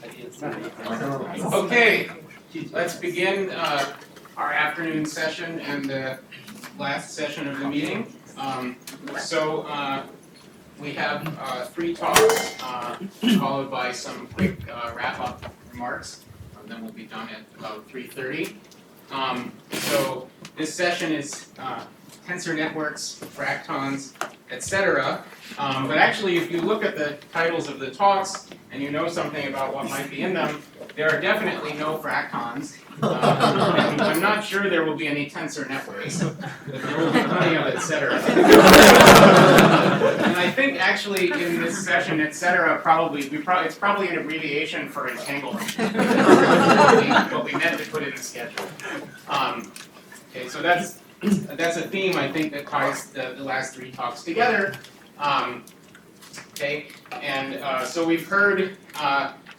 Okay, let's begin our afternoon session and the last session of the meeting. We have 3 talks followed by some quick wrap-up remarks. Then we'll be done at about 3:30. So this session is tensor networks, fractons, etc. But actually, if you look at the titles of the talks and you know something about what might be in them, there are definitely no fractons. And I'm not sure there will be any tensor networks. There will be plenty of etc. And I think actually in this session, etc. It's probably an abbreviation for entanglement. What we meant to put in the schedule. Okay, so that's a theme I think that ties the last 3 talks together. Okay, and so we've heard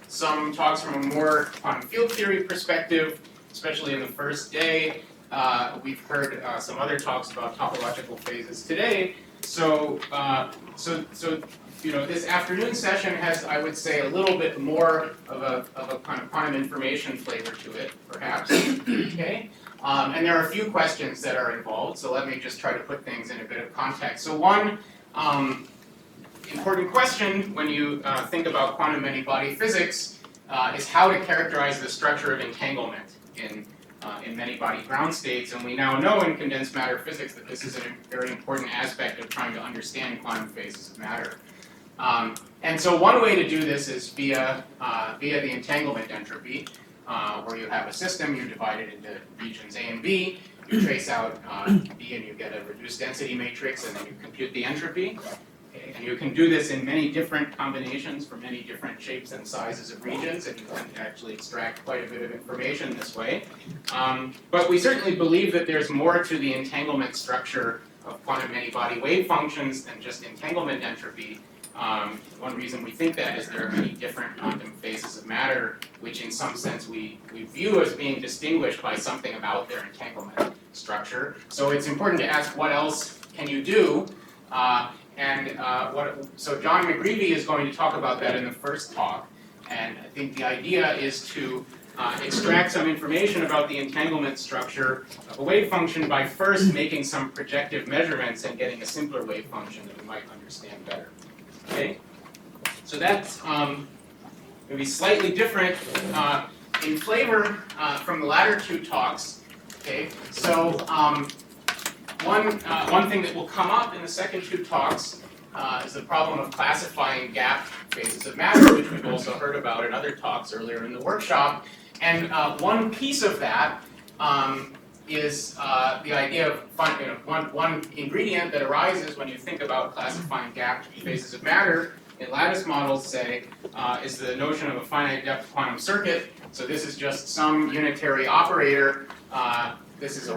some talks from a more quantum field theory perspective, especially in the first day. We've heard some other talks about topological phases today. So this afternoon session has, I would say, a little bit more of a kind of quantum information flavor to it, perhaps. Okay, and there are a few questions that are involved. So let me just try to put things in a bit of context. So one important question when you think about quantum many-body physics is how to characterize the structure of entanglement in many-body ground states. And we now know in condensed matter physics that this is a very important aspect of trying to understand quantum phases of matter. And so one way to do this is via the entanglement entropy, where you have a system, you divide it into regions A and B, you trace out B and you get a reduced density matrix, and then you compute the entropy. Okay, and you can do this in many different combinations for many different shapes and sizes of regions, and you can actually extract quite a bit of information this way. But we certainly believe that there's more to the entanglement structure of quantum many-body wave functions than just entanglement entropy. One reason we think that is there are many different quantum phases of matter, which in some sense we view as being distinguished by something about their entanglement structure. So it's important to ask what else can you do? So John McGreevy is going to talk about that in the first talk, and I think the idea is to extract some information about the entanglement structure of a wave function by first making some projective measurements and getting a simpler wave function that we might understand better. Okay, so that's maybe slightly different in flavor from the latter 2 talks. Okay, so one thing that will come up in the second 2 talks is the problem of classifying gap phases of matter, which we've also heard about in other talks earlier in the workshop. And one piece of that is the idea of one ingredient that arises when you think about classifying gap phases of matter in lattice models, say, is the notion of a finite depth quantum circuit. So this is just some unitary operator. This is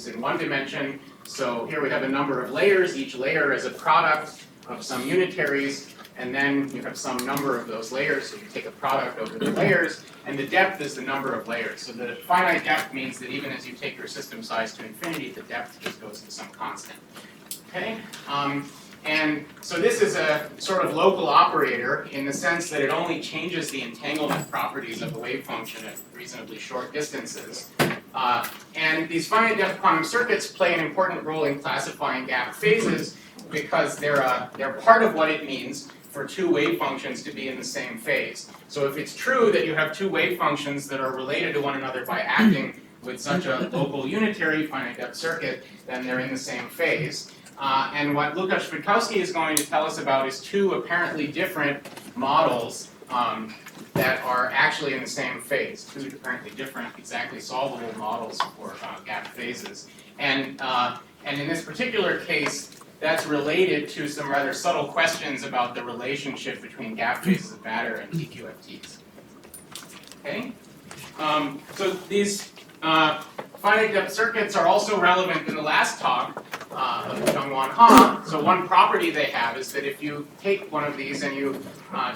in 1 dimension. So here we have a number of layers. Each layer is a product of some unitaries, and then you have some number of those layers. So you take a product over the layers, and the depth is the number of layers. So the finite depth means that even as you take your system size to infinity, the depth just goes to some constant. Okay? And so this is a sort of local operator in the sense that it only changes the entanglement properties of a wave function at reasonably short distances. And these finite depth quantum circuits play an important role in classifying gap phases because they're part of what it means for 2 wave functions to be in the same phase. So if it's true that you have 2 wave functions that are related to one another by acting with such a local unitary finite depth circuit, then they're in the same phase. And what Lukasz Witkowski is going to tell us about is 2 apparently different models that are actually in the same phase. 2 apparently different, exactly solvable models for gap phases. And in this particular case, that's related to some rather subtle questions about the relationship between gap phases of matter and TQFTs. Okay? So these finite depth circuits are also relevant in the last talk of Jungwon Ha. So one property they have is that if you take one of these and you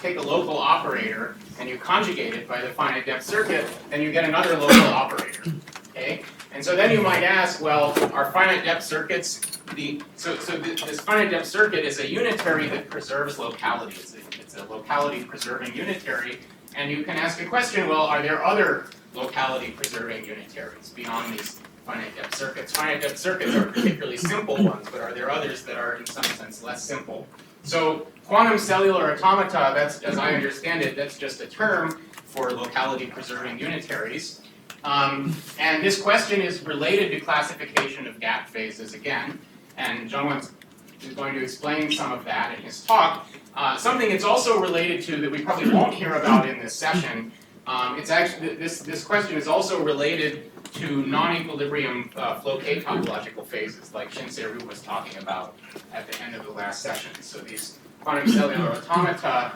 take a local operator and you conjugate it by the finite depth circuit, then you get another local operator. Okay? And so then you might ask, well, are finite depth circuits this finite depth circuit is a unitary that preserves locality. It's a locality preserving unitary. And you can ask a question, well, are there other locality preserving unitaries beyond these finite depth circuits? Finite depth circuits are particularly simple ones, but are there others that are in some sense less simple? So quantum cellular automata, that's, as I understand it, that's just a term for locality preserving unitaries. And this question is related to classification of gap phases again. And John is going to explain some of that in his talk. Something it's also related to that we probably won't hear about in this session. It's actually this question is also related to non-equilibrium flow-K topological phases, like Shin-Se-Ru was talking about at the end of the last session. So these quantum cellular automata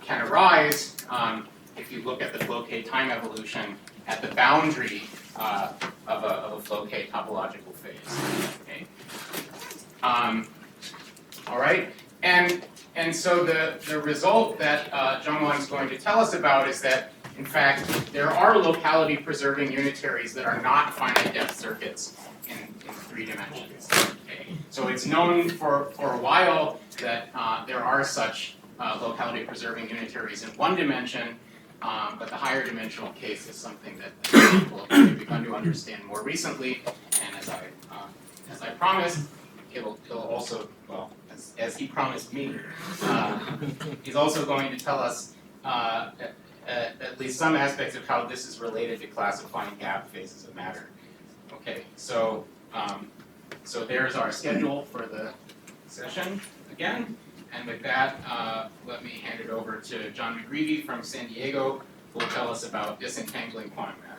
can arise if you look at the flow-K time evolution at the boundary of a flow-K topological phase. Okay. All right, and so the result that Zhongwan is going to tell us about is that, in fact, there are locality preserving unitaries that are not finite depth circuits in 3 dimensions. Okay. So it's known for a while that there are such locality preserving unitaries in 1 dimension, but the higher dimensional case is something that people have begun to understand more recently, and as I promised, he'll also, well, as he promised me, he's also going to tell us at least some aspects of how this is related to classifying gap phases of matter. Okay, so so there's our schedule for the session again, and with that, let me hand it over to John McGreevy from San Diego, who will tell us about disentangling quantum matter.